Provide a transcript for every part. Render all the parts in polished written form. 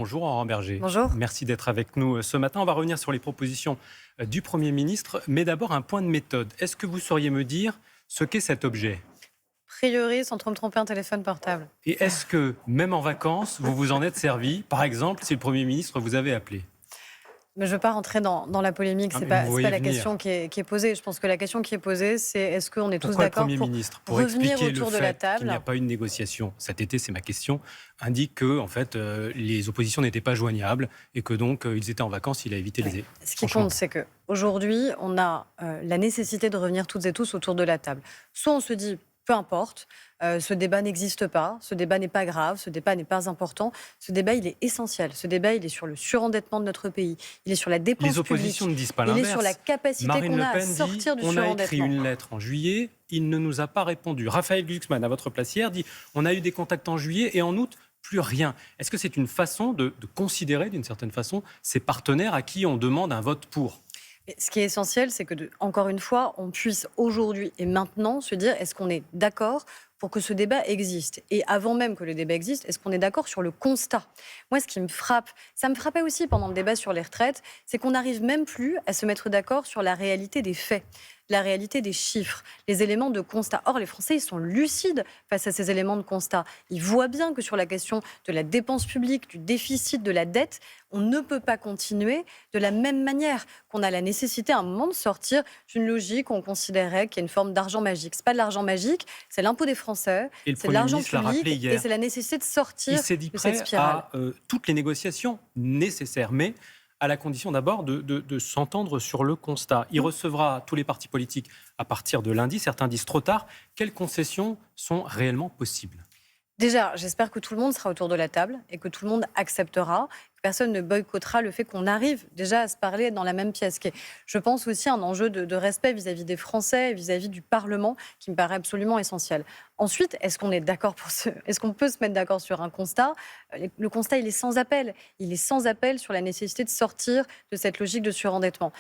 Bonjour Laurent Berger. Bonjour. Merci d'être avec nous ce matin. On va revenir sur les propositions du Premier ministre, mais d'abord un point de méthode. Est-ce que vous sauriez me dire ce qu'est cet objet ? A priori, sans trop me tromper, un téléphone portable. Et est-ce que, même en vacances, vous vous en êtes servi, par exemple, si le Premier ministre vous avait appelé ? Mais je ne veux pas rentrer dans la polémique, ce n'est pas la question qui est posée. Je pense que la question qui est posée, c'est est-ce qu'on est tous Pourquoi d'accord le Premier ministre, pour revenir expliquer autour le de la fait qu'il table n'y a pas eu de négociation cet été, c'est ma question, indique que en fait, les oppositions n'étaient pas joignables et que donc ils étaient en vacances, il a évité les... Ce qui compte, c'est qu'aujourd'hui, on a la nécessité de revenir toutes et tous autour de la table. Soit on se dit, peu importe, ce débat n'existe pas, ce débat n'est pas grave, ce débat n'est pas important. Ce débat, il est essentiel. Ce débat, il est sur le surendettement de notre pays. Il est sur la dépense publique. Les oppositions ne disent pas l'inverse. Il est sur la capacité qu'on a à sortir du surendettement. On a écrit une lettre en juillet, il ne nous a pas répondu. Raphaël Glucksmann, à votre place hier, dit on a eu des contacts en juillet et en août, plus rien. Est-ce que c'est une façon de considérer, d'une certaine façon, ces partenaires à qui on demande un vote pour ? Ce qui est essentiel, c'est que, encore une fois, on puisse aujourd'hui et maintenant se dire est-ce qu'on est d'accord pour que ce débat existe ? Et avant même que le débat existe, est-ce qu'on est d'accord sur le constat ? Moi, ce qui me frappe, ça me frappait aussi pendant le débat sur les retraites, c'est qu'on n'arrive même plus à se mettre d'accord sur la réalité des faits, la réalité des chiffres, les éléments de constat. Or, les Français, ils sont lucides face à ces éléments de constat. Ils voient bien que sur la question de la dépense publique, du déficit, de la dette, on ne peut pas continuer de la même manière, qu'on a la nécessité à un moment de sortir d'une logique où on considérait qu'il y a une forme d'argent magique. Ce n'est pas de l'argent magique, c'est l'impôt des Français, c'est de l'argent public et c'est la nécessité de sortir de cette spirale. Il s'est dit prêt à toutes les négociations nécessaires, mais à la condition d'abord de s'entendre sur le constat. Il recevra tous les partis politiques à partir de lundi. Certains disent trop tard. Quelles concessions sont réellement possibles ? Déjà, j'espère que tout le monde sera autour de la table et que tout le monde acceptera, que personne ne boycottera le fait qu'on arrive déjà à se parler dans la même pièce. Qui est, je pense aussi, un enjeu de respect vis-à-vis des Français, vis-à-vis du Parlement, qui me paraît absolument essentiel. Ensuite, est-ce qu'on est d'accord est-ce qu'on peut se mettre d'accord sur un constat ? Le constat, il est sans appel. Il est sans appel sur la nécessité de sortir de cette logique de surendettement.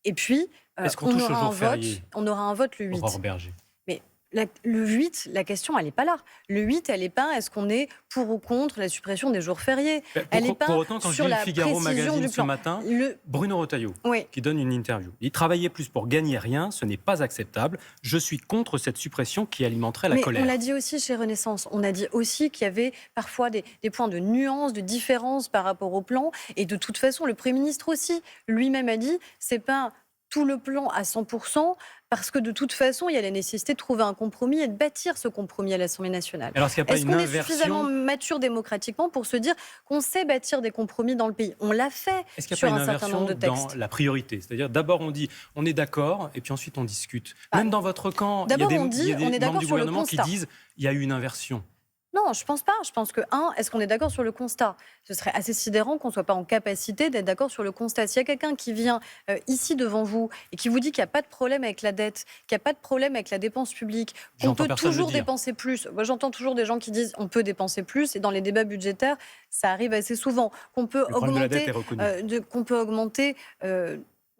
Et puis, on aura un vote le 8. Aurore Berger. Le 8, la question, elle n'est pas là. Le 8, elle n'est pas est-ce qu'on est pour ou contre la suppression des jours fériés. Elle n'est pas pour autant, quand sur je lis la le Figaro précision Magazine du plan. ce matin, Bruno Retailleau, qui donne une interview. Il travaillait plus pour gagner rien, ce n'est pas acceptable. Je suis contre cette suppression qui alimenterait la colère. On l'a dit aussi chez Renaissance. On a dit aussi qu'il y avait parfois des points de nuance, de différence par rapport au plan. Et de toute façon, le Premier ministre aussi, lui-même a dit, c'est pas tout le plan à 100%, parce que de toute façon, il y a la nécessité de trouver un compromis et de bâtir ce compromis à l'Assemblée nationale. Alors, est-ce qu'on est suffisamment mature démocratiquement pour se dire qu'on sait bâtir des compromis dans le pays ? On l'a fait sur un certain nombre de textes. Dans la priorité, c'est-à-dire d'abord on dit on est d'accord et puis ensuite on discute. Même dans votre camp, il y a des membres du gouvernement qui disent il y a eu une inversion. Non, je ne pense pas. Je pense que, est-ce qu'on est d'accord sur le constat ? Ce serait assez sidérant qu'on ne soit pas en capacité d'être d'accord sur le constat. S'il y a quelqu'un qui vient ici devant vous et qui vous dit qu'il n'y a pas de problème avec la dette, qu'il n'y a pas de problème avec la dépense publique, qu'on peut toujours dépenser plus. Moi, j'entends toujours des gens qui disent on peut dépenser plus, et dans les débats budgétaires, ça arrive assez souvent. Qu'on peut augmenter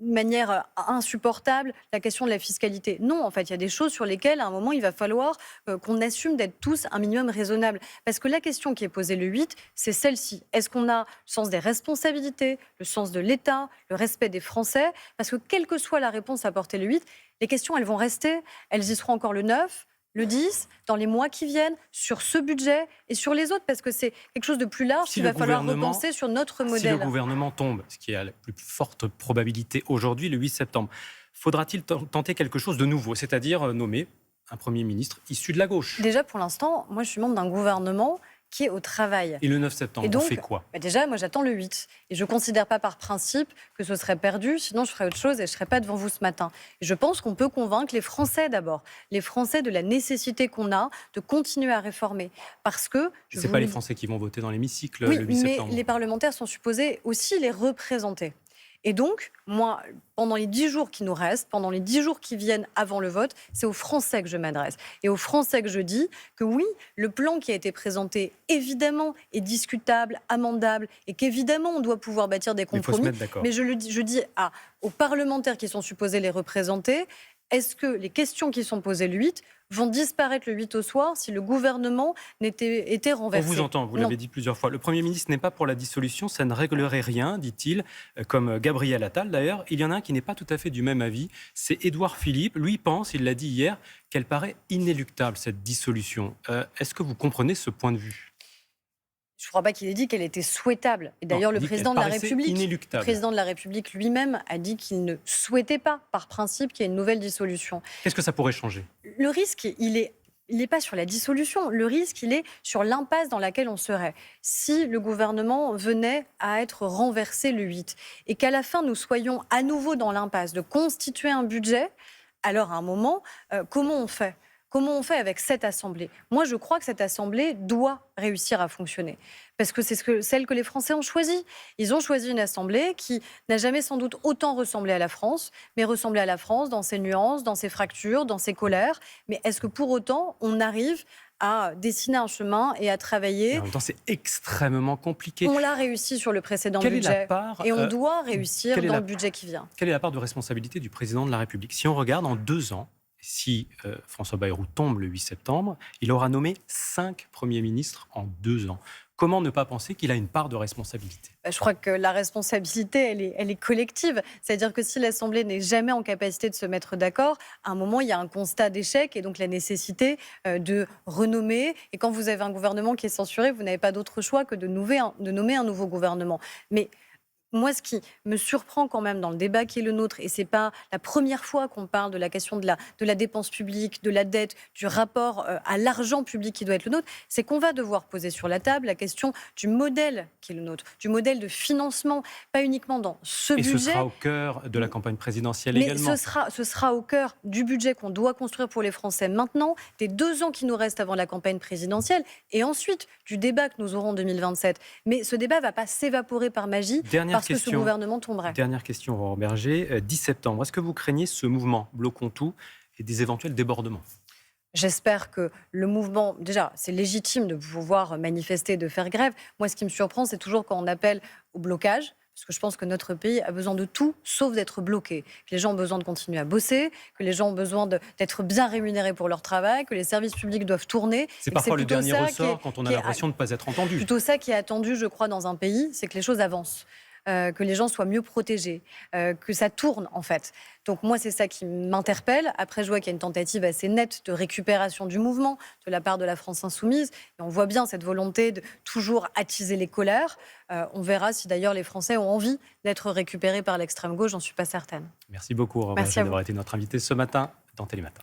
de manière insupportable la question de la fiscalité. Non, en fait, il y a des choses sur lesquelles, à un moment, il va falloir qu'on assume d'être tous un minimum raisonnable. Parce que la question qui est posée le 8, c'est celle-ci. Est-ce qu'on a le sens des responsabilités, le sens de l'État, le respect des Français ? Parce que quelle que soit la réponse apportée le 8, les questions, elles vont rester. Elles y seront encore le 9, le 10, dans les mois qui viennent, sur ce budget et sur les autres, parce que c'est quelque chose de plus large qu'il va falloir repenser sur notre modèle. Si le gouvernement tombe, ce qui a la plus forte probabilité aujourd'hui, le 8 septembre, faudra-t-il tenter quelque chose de nouveau, c'est-à-dire nommer un Premier ministre issu de la gauche ? Déjà, pour l'instant, moi, je suis membre d'un gouvernement qui est au travail. Et le 9 septembre, on fait quoi ? Déjà, moi, j'attends le 8. Et je ne considère pas par principe que ce serait perdu, sinon je ferais autre chose et je ne serais pas devant vous ce matin. Et je pense qu'on peut convaincre les Français d'abord, les Français de la nécessité qu'on a de continuer à réformer. Parce que... Ce n'est pas les Français qui vont voter dans l'hémicycle le 8 septembre. Mais les parlementaires sont supposés aussi les représenter. Et donc, moi, pendant les 10 jours qui nous restent, pendant les 10 jours qui viennent avant le vote, c'est aux Français que je m'adresse. Et aux Français que je dis que oui, le plan qui a été présenté, évidemment, est discutable, amendable, et qu'évidemment, on doit pouvoir bâtir des compromis. Mais il faut se mettre d'accord. Mais je dis aux parlementaires qui sont supposés les représenter, est-ce que les questions qui sont posées le 8 vont disparaître le 8 au soir si le gouvernement était On renversé. vous entend, vous Non. l'avez dit plusieurs fois. Le Premier ministre n'est pas pour la dissolution, ça ne réglerait rien, dit-il, comme Gabriel Attal d'ailleurs. Il y en a un qui n'est pas tout à fait du même avis, c'est Édouard Philippe. Lui pense, il l'a dit hier, qu'elle paraît inéluctable, cette dissolution. Est-ce que vous comprenez ce point de vue ? Je ne crois pas qu'il ait dit qu'elle était souhaitable. Et d'ailleurs, Non, le il dit président de qu'elle la paraissait République, inéluctable. le président de la République lui-même a dit qu'il ne souhaitait pas, par principe, qu'il y ait une nouvelle dissolution. Qu'est-ce que ça pourrait changer ? Le risque, il n'est pas sur la dissolution. Le risque, il est sur l'impasse dans laquelle on serait si le gouvernement venait à être renversé le 8 et qu'à la fin, nous soyons à nouveau dans l'impasse de constituer un budget. Alors, à un moment, comment on fait ? Comment on fait avec cette Assemblée ? Moi, je crois que cette Assemblée doit réussir à fonctionner. Parce que c'est celle que les Français ont choisie. Ils ont choisi une Assemblée qui n'a jamais sans doute autant ressemblé à la France, mais ressemblé à la France dans ses nuances, dans ses fractures, dans ses colères. Mais est-ce que pour autant, on arrive à dessiner un chemin et à travailler ? Et en même temps, c'est extrêmement compliqué. On l'a réussi sur le précédent Quelle est la budget. part, Et on doit réussir quelle est dans la- le budget qui vient. Quelle est la part de responsabilité du président de la République ? Si on regarde en 2 ans, si François Bayrou tombe le 8 septembre, il aura nommé 5 premiers ministres en 2 ans. Comment ne pas penser qu'il a une part de responsabilité ? Je crois que la responsabilité, elle est collective. C'est-à-dire que si l'Assemblée n'est jamais en capacité de se mettre d'accord, à un moment, il y a un constat d'échec et donc la nécessité de renommer. Et quand vous avez un gouvernement qui est censuré, vous n'avez pas d'autre choix que de nommer un nouveau gouvernement. Mais moi, ce qui me surprend quand même dans le débat qui est le nôtre, et c'est pas la première fois qu'on parle de la question de la dépense publique, de la dette, du rapport à l'argent public qui doit être le nôtre, c'est qu'on va devoir poser sur la table la question du modèle qui est le nôtre, du modèle de financement, pas uniquement dans ce Et budget. ce sera au cœur de la campagne présidentielle Mais également. ce sera au cœur du budget qu'on doit construire pour les Français maintenant, des 2 ans qui nous restent avant la campagne présidentielle, et ensuite du débat que nous aurons en 2027. Mais ce débat ne va pas s'évaporer par magie parce que ce gouvernement tomberait. Dernière question, Aurore Berger. 10 septembre, est-ce que vous craignez ce mouvement Bloquons tout et des éventuels débordements ? J'espère que le mouvement, déjà, c'est légitime de pouvoir manifester, de faire grève. Moi, ce qui me surprend, c'est toujours quand on appelle au blocage. Parce que je pense que notre pays a besoin de tout, sauf d'être bloqué. Que les gens ont besoin de continuer à bosser, que les gens ont besoin d'être bien rémunérés pour leur travail, que les services publics doivent tourner. C'est parfois le dernier ressort quand on a l'impression de ne pas être entendu. Plutôt ça qui est attendu, je crois, dans un pays, c'est que les choses avancent. Que les gens soient mieux protégés, que ça tourne en fait. Donc moi, c'est ça qui m'interpelle. Après, je vois qu'il y a une tentative assez nette de récupération du mouvement de la part de la France insoumise. Et on voit bien cette volonté de toujours attiser les colères. On verra si d'ailleurs les Français ont envie d'être récupérés par l'extrême gauche, j'en suis pas certaine. Merci beaucoup, Aurore Berger, Merci à vous. d'avoir été notre invitée ce matin dans Télématin.